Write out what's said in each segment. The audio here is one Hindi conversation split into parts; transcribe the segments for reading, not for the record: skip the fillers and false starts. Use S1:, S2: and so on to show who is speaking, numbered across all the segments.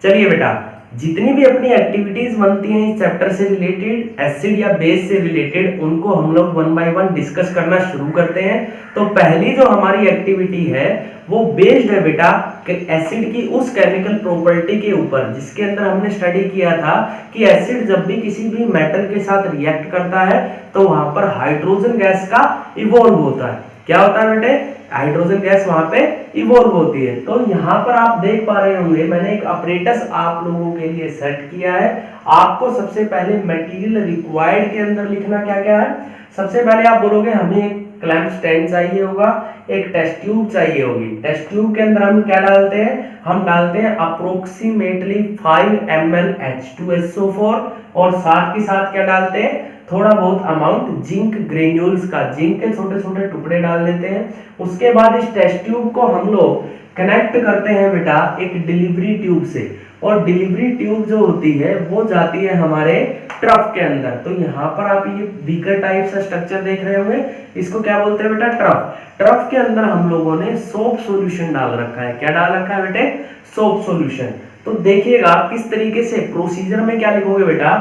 S1: चलिए बेटा, जितनी भी अपनी एक्टिविटीज बनती हैं इस चैप्टर से रिलेटेड, एसिड या बेस से रिलेटेड, उनको हम लोग वन बाय वन डिस्कस करना शुरू करते हैं। तो पहली जो हमारी एक्टिविटी है वो बेस्ड है बेटा कि एसिड की उस केमिकल प्रॉपर्टी के ऊपर जिसके अंदर हमने स्टडी किया था कि एसिड जब भी किसी भी मेटल के साथ रिएक्ट करता है तो वहां पर हाइड्रोजन गैस का इवॉल्व होता है। क्या होता है बेटे? हाइड्रोजन गैस वहां पे इवॉल्व होती है। तो यहाँ पर आप देख पा रहे होंगे मैंने एक अपरेटस आप लोगों के लिए सेट किया है। आपको सबसे पहले मटेरियल रिक्वायर्ड के अंदर लिखना क्या क्या है। सबसे पहले आप बोलोगे हमें एक क्लैंप स्टैंड चाहिए होगा, एक टेस्ट ट्यूब चाहिए होगी। टेस्ट ट्यूब के अंदर हम क्या डालते हैं? हम डालते हैं अप्रोक्सीमेटली 5 ml H2SO4 और साथ के साथ क्या डालते हैं? थोड़ा बहुत अमाउंट जिंक ग्रेन्यूल्स का, जिंक के छोटे छोटे टुकड़े डाल देते हैं। उसके बाद इस टेस्ट ट्यूब को हम लोग कनेक्ट करते हैं बेटा एक डिलीवरी ट्यूब से, और डिलीवरी ट्यूब जो होती है वो जाती है हमारे ट्रफ के अंदर। तो यहाँ पर आप ये बीकर टाइप का स्ट्रक्चर देख रहे होंगे, इसको क्या बोलते हैं बेटा? ट्रफ। ट्रफ के अंदर हम लोगों ने सोप सॉल्यूशन डाल रखा है। क्या डाल रखा है बेटे? Soap solution. तो देखिएगा किस तरीके से प्रोसीजर में क्या लिखोगे बेटा?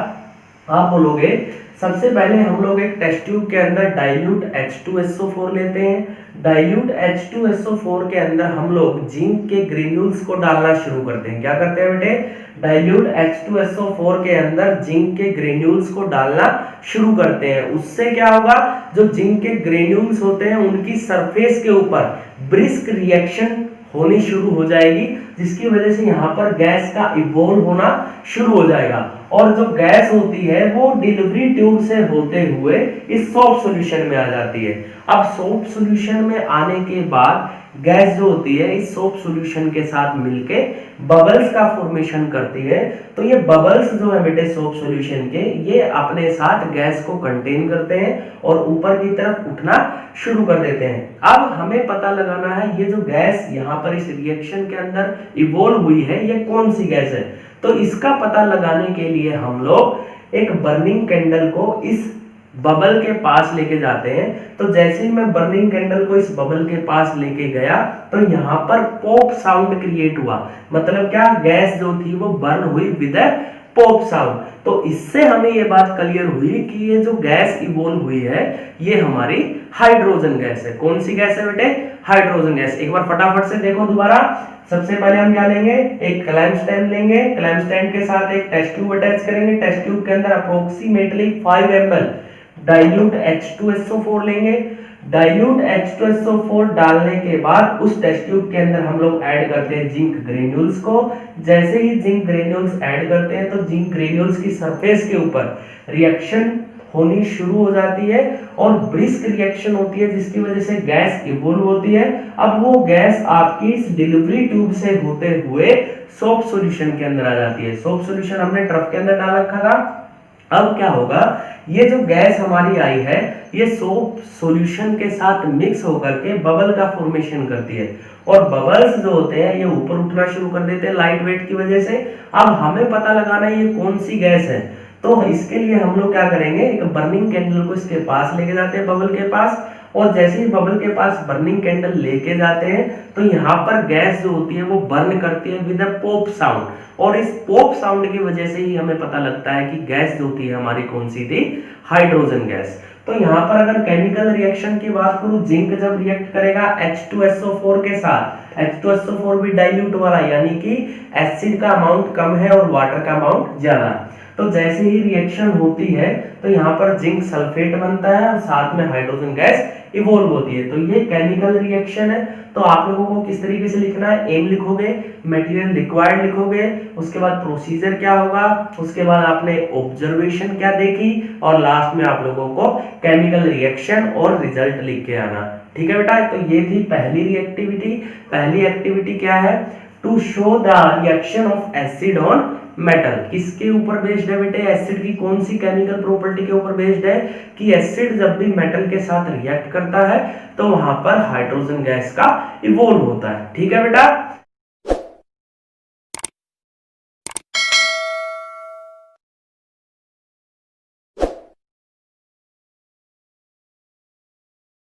S1: आप बोलोगे सबसे पहले हम लोग एक टेस्ट ट्यूब के अंदर डाइल्यूट H2SO4 लेते हैं। डाइल्यूट H2SO4 के अंदर हम लोग जिंक के ग्रेन्यूल्स को डालना शुरू करते हैं। क्या करते हैं बेटे? डाइल्यूट H2SO4 के अंदर जिंक के ग्रेन्यूल्स को डालना शुरू करते हैं। उससे क्या होगा? जो जिंक के ग्रेन्यूल्स होते हैं उनकी सरफेस के ऊपर ब्रिस्क रिएक्शन होनी शुरू हो जाएगी, जिसकी वजह से यहाँ पर गैस का इवॉल्व होना शुरू हो जाएगा। और जो गैस होती है वो डिलीवरी ट्यूब से होते हुए इस सोप सॉल्यूशन में आ जाती है। अब सोप सॉल्यूशन में आने के बाद गैस जो होती है इस सोप सॉल्यूशन के साथ मिलके बबल्स का फॉर्मेशन करती है। तो ये बबल्स जो है बेटे सोप सॉल्यूशन के, ये अपने साथ गैस को कंटेन करते हैं और ऊपर की तरफ उठना शुरू कर देते हैं। अब हमें पता लगाना है ये जो गैस यहाँ पर इस रिएक्शन के अंदर इवॉल्व हुई है ये कौन सी गैस है। तो इसका पता लगाने के लिए हम लोग एक बर्निंग कैंडल को इस बबल के पास लेके जाते हैं। तो जैसे ही मैं बर्निंग कैंडल को इस बबल के पास लेके गया तो यहाँ पर पॉप साउंड क्रिएट हुआ। मतलब क्या? गैस जो थी वो बर्न हुई विद अ पॉप साउंड। तो इससे हमें ये बात क्लियर हुई कि ये जो गैस इवॉल्व हुई है ये हमारी हाइड्रोजन गैस है। कौन सी गैस है बेटे? Hydrogen gas. एक बार फटाफट से देखो दोबारा। सबसे पहले हम क्या लेंगे? एक क्लैंप स्टैंड लेंगे। क्लैंप स्टैंड के साथ एक टेस्ट ट्यूब अटैच करेंगे। टेस्ट ट्यूब के अंदर अप्रोक्सीमेटली 5 ml डाइल्यूट H2SO4 लेंगे। डाइल्यूट H2SO4 डालने के बाद उस टेस्ट ट्यूब के अंदर हम लोग ऐड करते हैं जिंक ग्रेन्यूल्स को। जैसे ही जिंक ग्रेन्यूल्स ऐड करते हैं तो जिंक ग्रेन्यूल्स की सरफेस के ऊपर रिएक्शन होनी शुरू हो जाती है और ब्रिस्क रिएक्शन होती है, जिसकी वजह से गैस इवॉल्व होती है। अब वो गैस आपकी इस डिलीवरी ट्यूब से होते हुए सोप सॉल्यूशन के अंदर आ जाती है। सोप सॉल्यूशन हमने ट्रफ के अंदर डाल रखा था। अब क्या होगा? ये जो गैस हमारी आई है ये सोप सॉल्यूशन के साथ मिक्स होकर के बबल का फॉर्मेशन करती है, और बबल्स जो होते हैं ये ऊपर उठना शुरू कर देते हैं लाइट वेट की वजह से। अब हमें पता लगाना है ये कौन सी गैस है। तो इसके लिए हम लोग क्या करेंगे? एक बर्निंग कैंडल को इसके पास लेके जाते हैं बबल के पास, और जैसे ही बबल के पास बर्निंग कैंडल लेके जाते हैं तो यहाँ पर गैस जो होती है वो बर्न करती है विद अ पॉप साउंड, और इस पॉप साउंड की वजह से ही हमें पता लगता है कि गैस जो होती है हमारी कौन सी थी? Hydrogen gas. तो यहाँ पर अगर केमिकल रिएक्शन की बात करूं, जिंक जब रिएक्ट करेगा H2SO4 के साथ, H2SO4 भी डाइल्यूट वाला, यानी कि एसिड का अमाउंट कम है और वाटर का अमाउंट ज्यादा। तो जैसे ही रिएक्शन होती है तो यहाँ पर जिंक सल्फेट बनता है और साथ में हाइड्रोजन गैस इवॉल्व होती है। तो ये केमिकल रिएक्शन है। तो आप लोगों को किस तरीके से लिखना है? एम लिखोगे, मटेरियल रिक्वायर्ड लिखोगे, उसके बाद प्रोसीजर क्या होगा, उसके बाद आपने ऑब्जर्वेशन क्या देखी, और लास्ट में आप लोगों को केमिकल रिएक्शन और रिजल्ट लिख के आना। ठीक है बेटा? तो ये थी पहली रिएक्टिविटी। पहली एक्टिविटी क्या है? To show the reaction of acid on metal. किसके ऊपर बेस्ड है बेटे? एसिड की कौन सी केमिकल प्रॉपर्टी के ऊपर बेस्ड है कि एसिड जब भी मेटल के साथ रिएक्ट करता है तो वहां पर हाइड्रोजन गैस का इवॉल्व होता है। ठीक है बेटा?